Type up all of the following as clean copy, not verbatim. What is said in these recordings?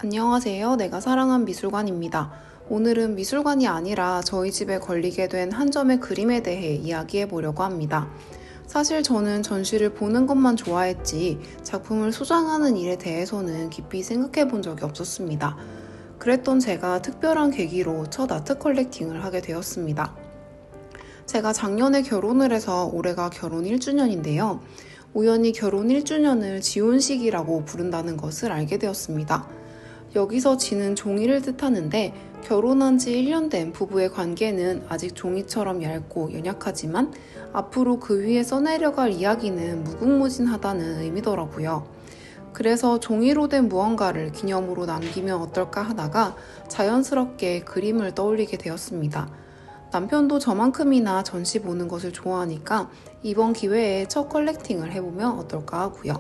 안녕하세요. 내가 사랑한 미술관입니다. 오늘은 미술관이 아니라 저희 집에 걸리게 된 한 점의 그림에 대해 이야기해 보려고 합니다. 사실 저는 전시를 보는 것만 좋아했지 작품을 소장하는 일에 대해서는 깊이 생각해 본 적이 없었습니다. 그랬던 제가 특별한 계기로 첫 아트 컬렉팅을 하게 되었습니다. 제가 작년에 결혼을 해서 올해가 결혼 1주년인데요. 우연히 결혼 1주년을 지혼식이라고 부른다는 것을 알게 되었습니다. 여기서 지는 종이를 뜻하는데 결혼한 지 1년 된 부부의 관계는 아직 종이처럼 얇고 연약하지만 앞으로 그 위에 써내려갈 이야기는 무궁무진하다는 의미더라고요. 그래서 종이로 된 무언가를 기념으로 남기면 어떨까 하다가 자연스럽게 그림을 떠올리게 되었습니다. 남편도 저만큼이나 전시 보는 것을 좋아하니까 이번 기회에 첫 컬렉팅을 해보면 어떨까 하고요.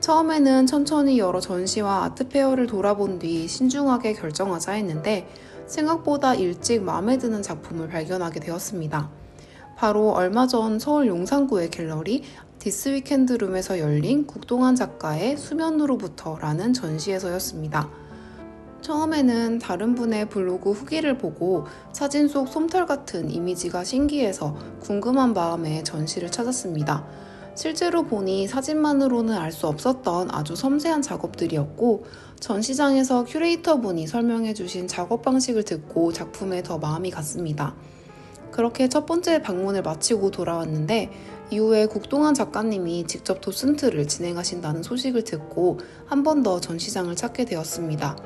처음에는 천천히 여러 전시와 아트페어를 돌아본 뒤 신중하게 결정하자 했는데 생각보다 일찍 마음에 드는 작품을 발견하게 되었습니다. 바로 얼마 전 서울 용산구의 갤러리 디스 위켄드룸에서 열린 국동환 작가의 수면으로부터라는 전시에서였습니다. 처음에는 다른 분의 블로그 후기를 보고 사진 속 솜털 같은 이미지가 신기해서 궁금한 마음에 전시를 찾았습니다. 실제로 보니 사진만으로는 알 수 없었던 아주 섬세한 작업들이었고 전시장에서 큐레이터분이 설명해주신 작업 방식을 듣고 작품에 더 마음이 갔습니다. 그렇게 첫 번째 방문을 마치고 돌아왔는데 이후에 국동환 작가님이 직접 도슨트를 진행하신다는 소식을 듣고 한 번 더 전시장을 찾게 되었습니다.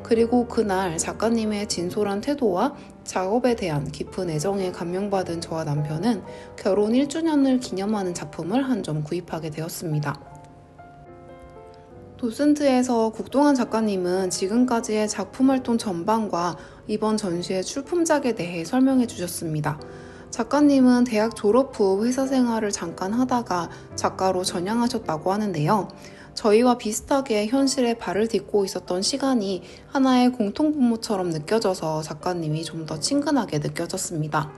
그리고 그날 작가님의 진솔한 태도와 작업에 대한 깊은 애정에 감명받은 저와 남편은 결혼 1주년을 기념하는 작품을 한 점 구입하게 되었습니다. 도슨트에서 국동환 작가님은 지금까지의 작품 활동 전반과 이번 전시의 출품작에 대해 설명해 주셨습니다. 작가님은 대학 졸업 후 회사 생활을 잠깐 하다가 작가로 전향하셨다고 하는데요. 저희와 비슷하게 현실에 발을 딛고 있었던 시간이 하나의 공통분모처럼 느껴져서 작가님이 좀 더 친근하게 느껴졌습니다.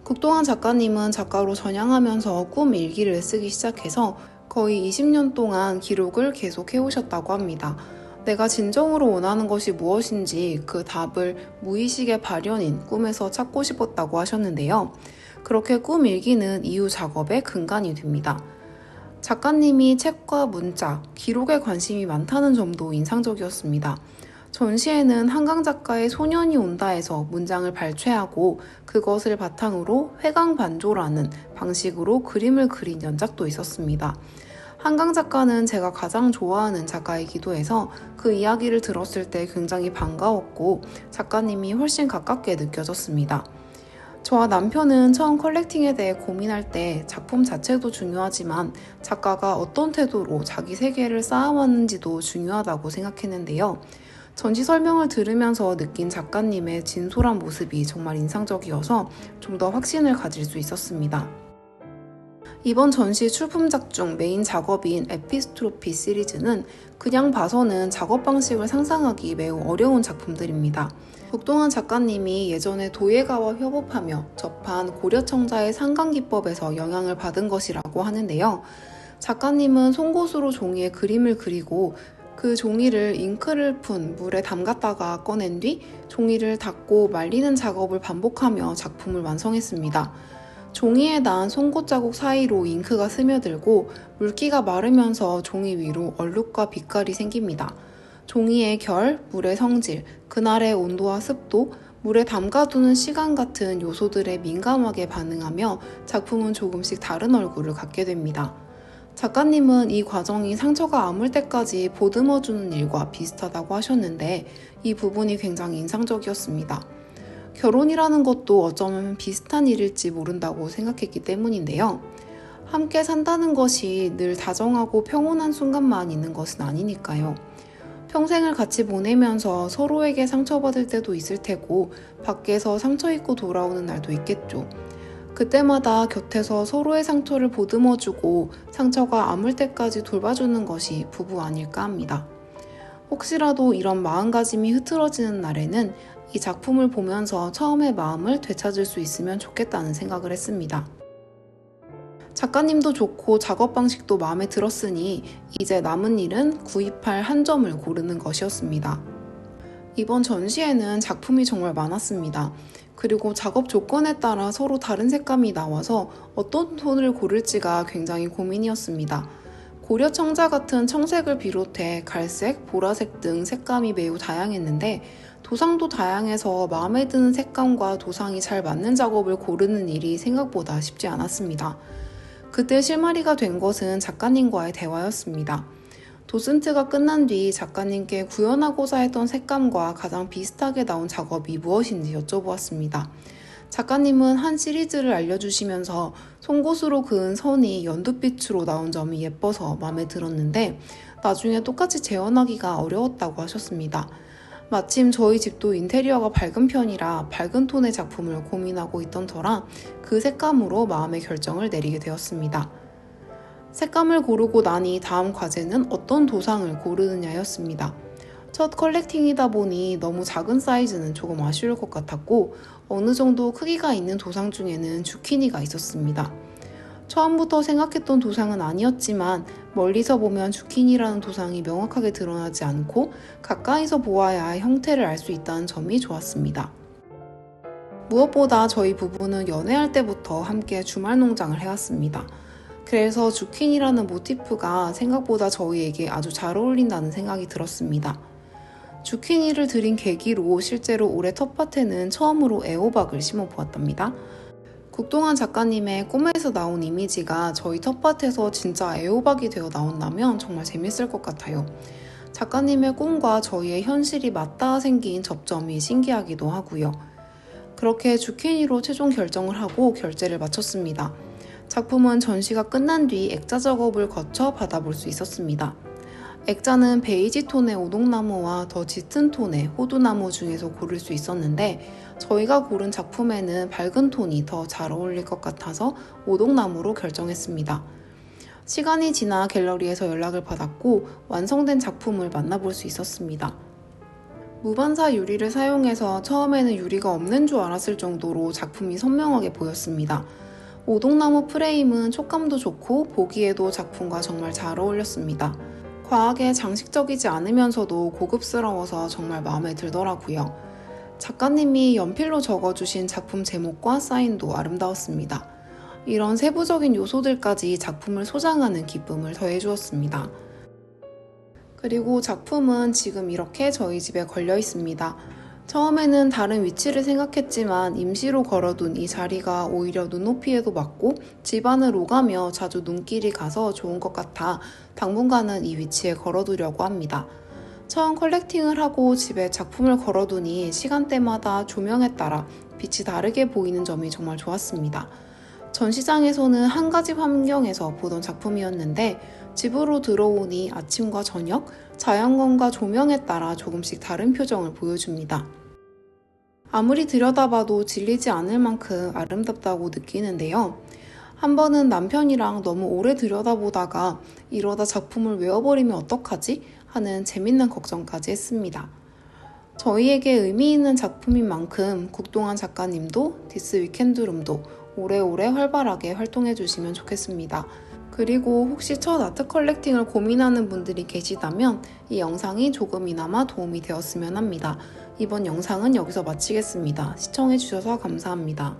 국동환 작가님은 작가로 전향하면서 꿈 일기를 쓰기 시작해서 거의 20년 동안 기록을 계속 해오셨다고 합니다. 내가 진정으로 원하는 것이 무엇인지 그 답을 무의식의 발현인 꿈에서 찾고 싶었다고 하셨는데요. 그렇게 꿈 일기는 이후 작업의 근간이 됩니다. 작가님이 책과 문자, 기록에 관심이 많다는 점도 인상적이었습니다. 전시에는 한강 작가의 소년이 온다에서 문장을 발췌하고 그것을 바탕으로 회강반조라는 방식으로 그림을 그린 연작도 있었습니다. 한강 작가는 제가 가장 좋아하는 작가이기도 해서 그 이야기를 들었을 때 굉장히 반가웠고 작가님이 훨씬 가깝게 느껴졌습니다. 저와 남편은 처음 컬렉팅에 대해 고민할 때 작품 자체도 중요하지만 작가가 어떤 태도로 자기 세계를 쌓아왔는지도 중요하다고 생각했는데요. 전시 설명을 들으면서 느낀 작가님의 진솔한 모습이 정말 인상적이어서 좀 더 확신을 가질 수 있었습니다. 이번 전시 출품작 중 메인 작업인 에피스트로피 시리즈는 그냥 봐서는 작업 방식을 상상하기 매우 어려운 작품들입니다. 국동환 작가님이 예전에 도예가와 협업하며 접한 고려청자의 상강기법에서 영향을 받은 것이라고 하는데요. 작가님은 송곳으로 종이에 그림을 그리고 그 종이를 잉크를 푼 물에 담갔다가 꺼낸 뒤 종이를 닦고 말리는 작업을 반복하며 작품을 완성했습니다. 종이에 난 송곳 자국 사이로 잉크가 스며들고 물기가 마르면서 종이 위로 얼룩과 빛깔이 생깁니다. 종이의 결, 물의 성질, 그날의 온도와 습도, 물에 담가두는 시간 같은 요소들에 민감하게 반응하며 작품은 조금씩 다른 얼굴을 갖게 됩니다. 작가님은 이 과정이 상처가 아물 때까지 보듬어주는 일과 비슷하다고 하셨는데 이 부분이 굉장히 인상적이었습니다. 결혼이라는 것도 어쩌면 비슷한 일일지 모른다고 생각했기 때문인데요. 함께 산다는 것이 늘 다정하고 평온한 순간만 있는 것은 아니니까요. 평생을 같이 보내면서 서로에게 상처받을 때도 있을 테고 밖에서 상처 입고 돌아오는 날도 있겠죠. 그때마다 곁에서 서로의 상처를 보듬어주고 상처가 아물 때까지 돌봐주는 것이 부부 아닐까 합니다. 혹시라도 이런 마음가짐이 흐트러지는 날에는 이 작품을 보면서 처음의 마음을 되찾을 수 있으면 좋겠다는 생각을 했습니다. 작가님도 좋고 작업 방식도 마음에 들었으니 이제 남은 일은 구입할 한 점을 고르는 것이었습니다. 이번 전시에는 작품이 정말 많았습니다. 그리고 작업 조건에 따라 서로 다른 색감이 나와서 어떤 톤을 고를지가 굉장히 고민이었습니다. 고려 청자 같은 청색을 비롯해 갈색, 보라색 등 색감이 매우 다양했는데 도상도 다양해서 마음에 드는 색감과 도상이 잘 맞는 작업을 고르는 일이 생각보다 쉽지 않았습니다. 그때 실마리가 된 것은 작가님과의 대화였습니다. 도슨트가 끝난 뒤 작가님께 구현하고자 했던 색감과 가장 비슷하게 나온 작업이 무엇인지 여쭤보았습니다. 작가님은 한 시리즈를 알려주시면서 송곳으로 그은 선이 연두빛으로 나온 점이 예뻐서 마음에 들었는데 나중에 똑같이 재현하기가 어려웠다고 하셨습니다. 마침 저희 집도 인테리어가 밝은 편이라 밝은 톤의 작품을 고민하고 있던 터라 그 색감으로 마음의 결정을 내리게 되었습니다. 색감을 고르고 나니 다음 과제는 어떤 도상을 고르느냐였습니다. 첫 컬렉팅이다 보니 너무 작은 사이즈는 조금 아쉬울 것 같았고 어느 정도 크기가 있는 도상 중에는 주키니가 있었습니다. 처음부터 생각했던 도상은 아니었지만 멀리서 보면 주키니라는 도상이 명확하게 드러나지 않고 가까이서 보아야 형태를 알 수 있다는 점이 좋았습니다. 무엇보다 저희 부부는 연애할 때부터 함께 주말 농장을 해왔습니다. 그래서 주키니라는 모티프가 생각보다 저희에게 아주 잘 어울린다는 생각이 들었습니다. 주키니를 들인 계기로 실제로 올해 텃밭에는 처음으로 애호박을 심어보았답니다. 국동환 작가님의 꿈에서 나온 이미지가 저희 텃밭에서 진짜 애호박이 되어 나온다면 정말 재밌을 것 같아요. 작가님의 꿈과 저희의 현실이 맞닿아 생긴 접점이 신기하기도 하고요. 그렇게 주키니로 최종 결정을 하고 결제를 마쳤습니다. 작품은 전시가 끝난 뒤 액자 작업을 거쳐 받아볼 수 있었습니다. 액자는 베이지 톤의 오동나무와 더 짙은 톤의 호두나무 중에서 고를 수 있었는데 저희가 고른 작품에는 밝은 톤이 더 잘 어울릴 것 같아서 오동나무로 결정했습니다. 시간이 지나 갤러리에서 연락을 받았고 완성된 작품을 만나볼 수 있었습니다. 무반사 유리를 사용해서 처음에는 유리가 없는 줄 알았을 정도로 작품이 선명하게 보였습니다. 오동나무 프레임은 촉감도 좋고 보기에도 작품과 정말 잘 어울렸습니다. 과하게 장식적이지 않으면서도 고급스러워서 정말 마음에 들더라고요. 작가님이 연필로 적어주신 작품 제목과 사인도 아름다웠습니다. 이런 세부적인 요소들까지 작품을 소장하는 기쁨을 더해주었습니다. 그리고 작품은 지금 이렇게 저희 집에 걸려 있습니다. 처음에는 다른 위치를 생각했지만 임시로 걸어둔 이 자리가 오히려 눈높이에도 맞고 집안을 오가며 자주 눈길이 가서 좋은 것 같아 당분간은 이 위치에 걸어두려고 합니다. 처음 컬렉팅을 하고 집에 작품을 걸어두니 시간대마다 조명에 따라 빛이 다르게 보이는 점이 정말 좋았습니다. 전시장에서는 한 가지 환경에서 보던 작품이었는데 집으로 들어오니 아침과 저녁, 자연광과 조명에 따라 조금씩 다른 표정을 보여줍니다. 아무리 들여다봐도 질리지 않을 만큼 아름답다고 느끼는데요. 한 번은 남편이랑 너무 오래 들여다보다가 이러다 작품을 외워버리면 어떡하지? 하는 재밌는 걱정까지 했습니다. 저희에게 의미 있는 작품인 만큼 국동환 작가님도 디스 위켄드룸도 오래오래 활발하게 활동해 주시면 좋겠습니다. 그리고 혹시 첫 아트 컬렉팅을 고민하는 분들이 계시다면 이 영상이 조금이나마 도움이 되었으면 합니다. 이번 영상은 여기서 마치겠습니다. 시청해 주셔서 감사합니다.